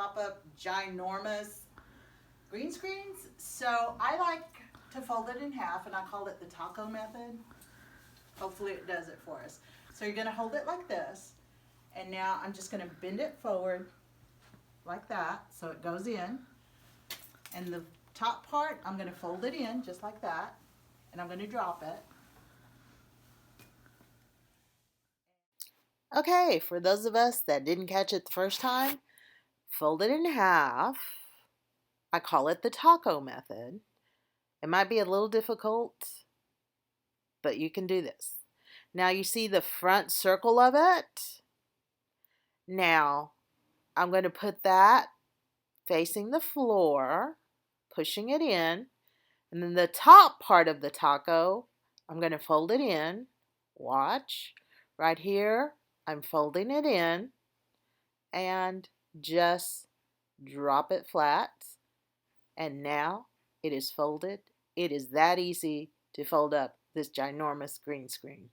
pop-up ginormous green screens. So I like to fold it in half, and I call it the taco method. Hopefully it does it for us. So you're gonna hold it like this, and now I'm just gonna bend it forward like that so it goes in. And the top part, I'm gonna fold it in just like that, and I'm gonna drop it. Okay, for those of us that didn't catch it the first time, fold it in half. I call it the taco method. It might be a little difficult, but you can do this. Now you see the front circle of it? Now I'm going to put that facing the floor, pushing it in, and then the top part of the taco, I'm going to fold it in. Watch. Right here, I'm folding it in and just drop it flat. And now it is folded. It is that easy to fold up this ginormous green screen.